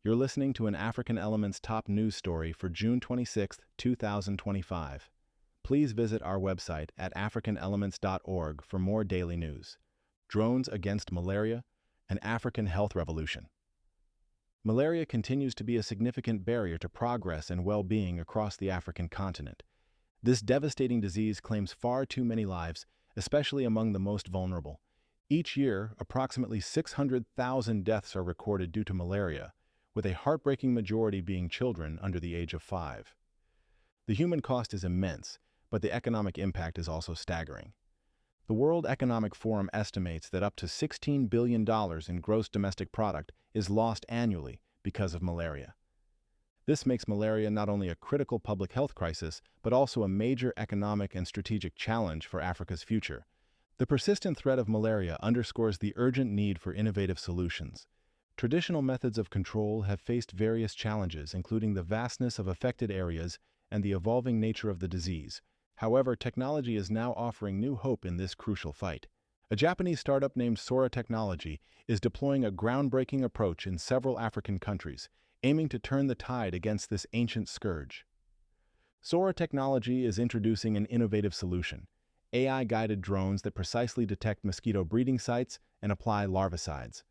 You're listening to an African Elements top news story for June 26, 2025. Please visit our website at africanelements.org for more daily news. Drones against malaria, an African health revolution. Malaria continues to be a significant barrier to progress and well-being across the African continent. This devastating disease claims far too many lives, especially among the most vulnerable. Each year, approximately 600,000 deaths are recorded due to malaria, with a heartbreaking majority being children under the age of 5. The human cost is immense, but the economic impact is also staggering. The World Economic Forum estimates that up to $16 billion in gross domestic product is lost annually because of malaria. This makes malaria not only a critical public health crisis, but also a major economic and strategic challenge for Africa's future. The persistent threat of malaria underscores the urgent need for innovative solutions. Traditional methods of control have faced various challenges, including the vastness of affected areas and the evolving nature of the disease. However, technology is now offering new hope in this crucial fight. A Japanese startup named Sora Technology is deploying a groundbreaking approach in several African countries, aiming to turn the tide against this ancient scourge. Sora Technology is introducing an innovative solution: AI-guided drones that precisely detect mosquito breeding sites and apply larvicides.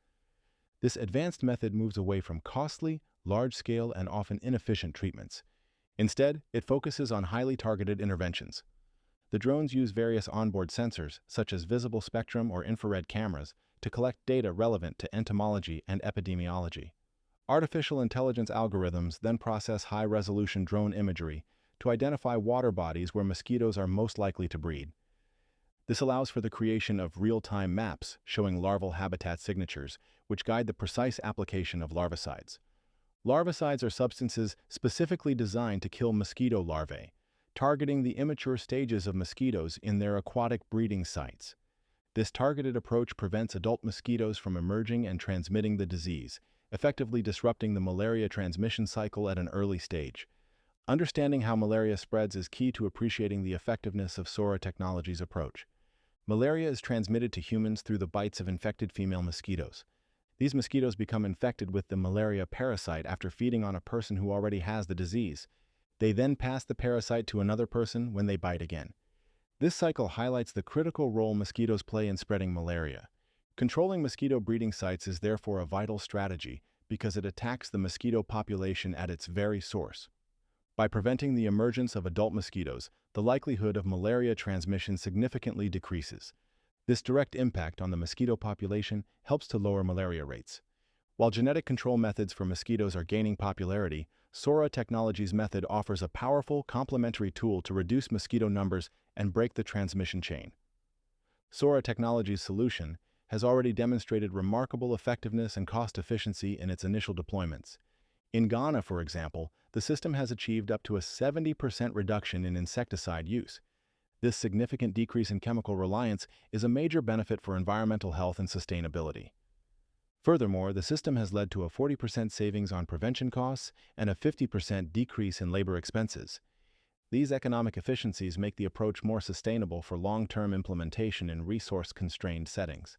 This advanced method moves away from costly, large-scale, and often inefficient treatments. Instead, it focuses on highly targeted interventions. The drones use various onboard sensors, such as visible spectrum or infrared cameras, to collect data relevant to entomology and epidemiology. Artificial intelligence algorithms then process high-resolution drone imagery to identify water bodies where mosquitoes are most likely to breed. This allows for the creation of real-time maps showing larval habitat signatures, which guide the precise application of larvicides. Larvicides are substances specifically designed to kill mosquito larvae, targeting the immature stages of mosquitoes in their aquatic breeding sites. This targeted approach prevents adult mosquitoes from emerging and transmitting the disease, effectively disrupting the malaria transmission cycle at an early stage. Understanding how malaria spreads is key to appreciating the effectiveness of Sora Technology's approach. Malaria is transmitted to humans through the bites of infected female mosquitoes. These mosquitoes become infected with the malaria parasite after feeding on a person who already has the disease. They then pass the parasite to another person when they bite again. This cycle highlights the critical role mosquitoes play in spreading malaria. Controlling mosquito breeding sites is therefore a vital strategy because it attacks the mosquito population at its very source. By preventing the emergence of adult mosquitoes, the likelihood of malaria transmission significantly decreases. This direct impact on the mosquito population helps to lower malaria rates. While genetic control methods for mosquitoes are gaining popularity, Sora Technology's method offers a powerful, complementary tool to reduce mosquito numbers and break the transmission chain. Sora Technology's solution has already demonstrated remarkable effectiveness and cost efficiency in its initial deployments. In Ghana, for example, the system has achieved up to a 70% reduction in insecticide use. This significant decrease in chemical reliance is a major benefit for environmental health and sustainability. Furthermore, the system has led to a 40% savings on prevention costs and a 50% decrease in labor expenses. These economic efficiencies make the approach more sustainable for long-term implementation in resource-constrained settings.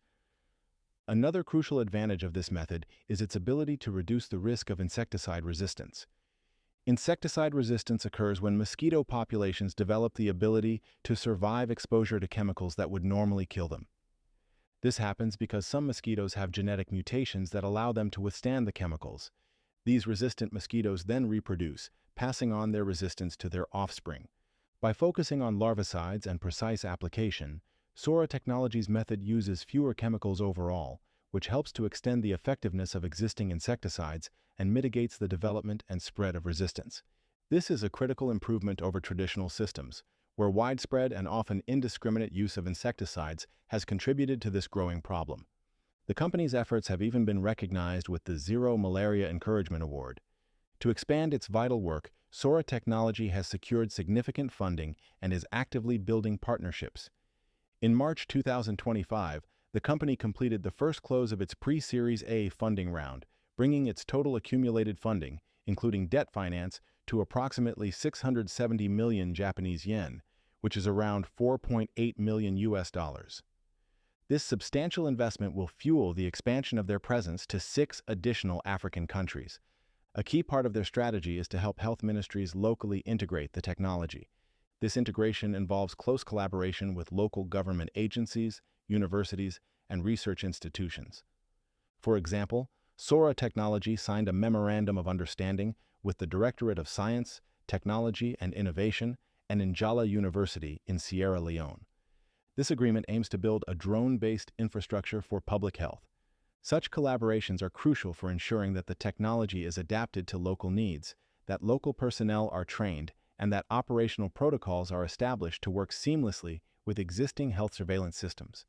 Another crucial advantage of this method is its ability to reduce the risk of insecticide resistance. Insecticide resistance occurs when mosquito populations develop the ability to survive exposure to chemicals that would normally kill them. This happens because some mosquitoes have genetic mutations that allow them to withstand the chemicals. These resistant mosquitoes then reproduce, passing on their resistance to their offspring. By focusing on larvicides and precise application, Sora Technology's method uses fewer chemicals overall, which helps to extend the effectiveness of existing insecticides and mitigates the development and spread of resistance. This is a critical improvement over traditional systems, where widespread and often indiscriminate use of insecticides has contributed to this growing problem. The company's efforts have even been recognized with the Zero Malaria Encouragement Award. To expand its vital work, Sora Technology has secured significant funding and is actively building partnerships. In March 2025, the company completed the first close of its pre-Series A funding round, bringing its total accumulated funding, including debt finance, to approximately 670 million Japanese yen, which is around 4.8 million US dollars. This substantial investment will fuel the expansion of their presence to 6 additional African countries. A key part of their strategy is to help health ministries locally integrate the technology. This integration involves close collaboration with local government agencies, universities, and research institutions. For example, Sora Technology signed a Memorandum of Understanding with the Directorate of Science, Technology, and Innovation and Njala University in Sierra Leone. This agreement aims to build a drone-based infrastructure for public health. Such collaborations are crucial for ensuring that the technology is adapted to local needs, that local personnel are trained, and that operational protocols are established to work seamlessly with existing health surveillance systems.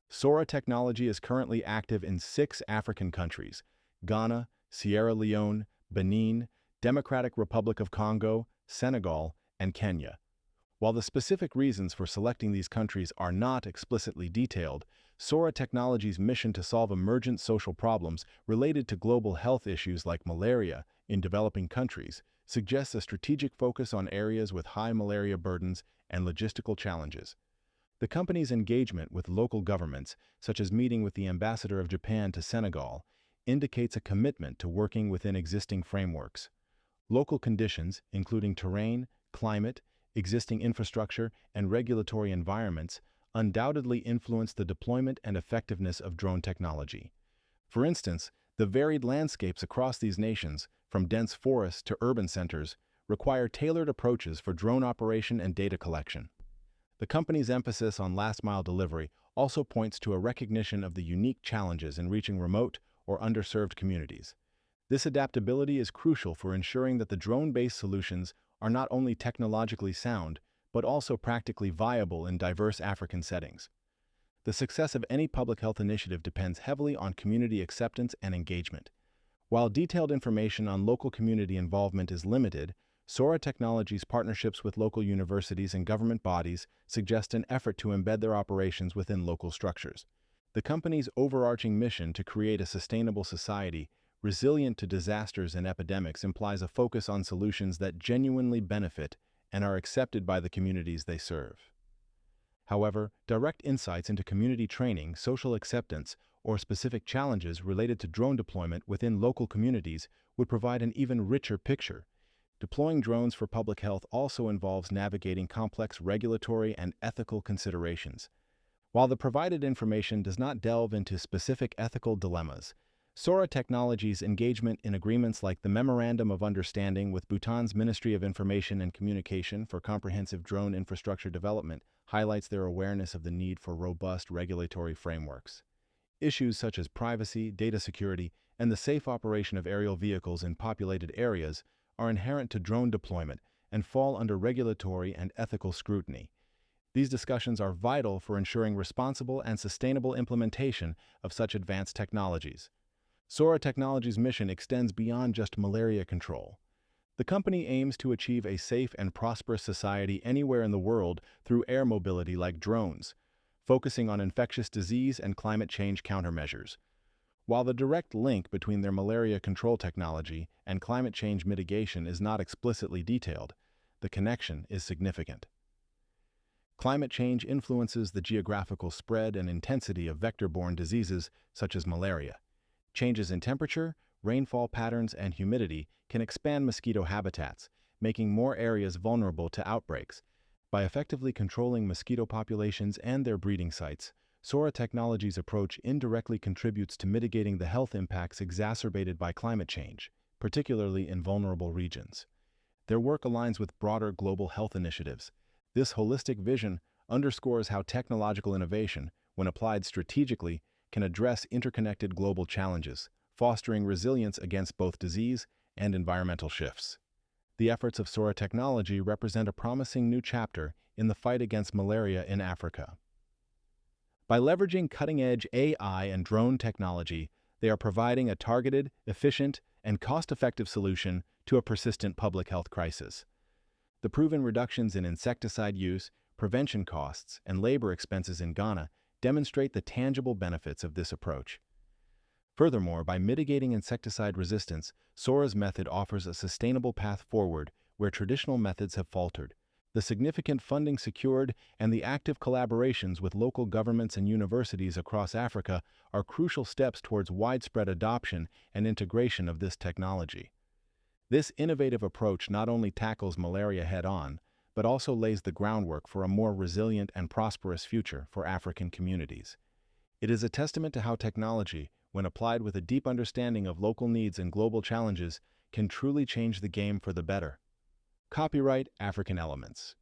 Sora Technology is currently active in 6 African countries: Ghana, Sierra Leone, Benin, Democratic Republic of Congo, Senegal, and Kenya. While the specific reasons for selecting these countries are not explicitly detailed, Sora Technology's mission to solve emergent social problems related to global health issues like malaria in developing countries suggests a strategic focus on areas with high malaria burdens and logistical challenges. The company's engagement with local governments, such as meeting with the ambassador of Japan to Senegal, indicates a commitment to working within existing frameworks. Local conditions, including terrain, climate, existing infrastructure, and regulatory environments, undoubtedly influence the deployment and effectiveness of drone technology. For instance, the varied landscapes across these nations, from dense forests to urban centers, require tailored approaches for drone operation and data collection. The company's emphasis on last-mile delivery also points to a recognition of the unique challenges in reaching remote or underserved communities. This adaptability is crucial for ensuring that the drone-based solutions are not only technologically sound, but also practically viable in diverse African settings. The success of any public health initiative depends heavily on community acceptance and engagement. While detailed information on local community involvement is limited, Sora Technology's partnerships with local universities and government bodies suggest an effort to embed their operations within local structures. The company's overarching mission to create a sustainable society resilient to disasters and epidemics implies a focus on solutions that genuinely benefit and are accepted by the communities they serve. However, direct insights into community training, social acceptance, or specific challenges related to drone deployment within local communities would provide an even richer picture. Deploying drones for public health also involves navigating complex regulatory and ethical considerations. While the provided information does not delve into specific ethical dilemmas, Sora Technology's engagement in agreements like the Memorandum of Understanding with Bhutan's Ministry of Information and Communication for comprehensive drone infrastructure development highlights their awareness of the need for robust regulatory frameworks. Issues such as privacy, data security, and the safe operation of aerial vehicles in populated areas are inherent to drone deployment and fall under regulatory and ethical scrutiny. These discussions are vital for ensuring responsible and sustainable implementation of such advanced technologies. Sora Technology's mission extends beyond just malaria control. The company aims to achieve a safe and prosperous society anywhere in the world through air mobility like drones, focusing on infectious disease and climate change countermeasures. While the direct link between their malaria control technology and climate change mitigation is not explicitly detailed, the connection is significant. Climate change influences the geographical spread and intensity of vector-borne diseases such as malaria. Changes in temperature, rainfall patterns, and humidity can expand mosquito habitats, making more areas vulnerable to outbreaks. By effectively controlling mosquito populations and their breeding sites, Sora Technology's approach indirectly contributes to mitigating the health impacts exacerbated by climate change, particularly in vulnerable regions. Their work aligns with broader global health initiatives. This holistic vision underscores how technological innovation, when applied strategically, can address interconnected global challenges, fostering resilience against both disease and environmental shifts. The efforts of Sora Technology represent a promising new chapter in the fight against malaria in Africa. By leveraging cutting-edge AI and drone technology, they are providing a targeted, efficient, and cost-effective solution to a persistent public health crisis. The proven reductions in insecticide use, prevention costs, and labor expenses in Ghana demonstrate the tangible benefits of this approach. Furthermore, by mitigating insecticide resistance, Sora's method offers a sustainable path forward where traditional methods have faltered. The significant funding secured and the active collaborations with local governments and universities across Africa are crucial steps towards widespread adoption and integration of this technology. This innovative approach not only tackles malaria head-on, but also lays the groundwork for a more resilient and prosperous future for African communities. It is a testament to how technology, when applied with a deep understanding of local needs and global challenges, can truly change the game for the better. Copyright African Elements.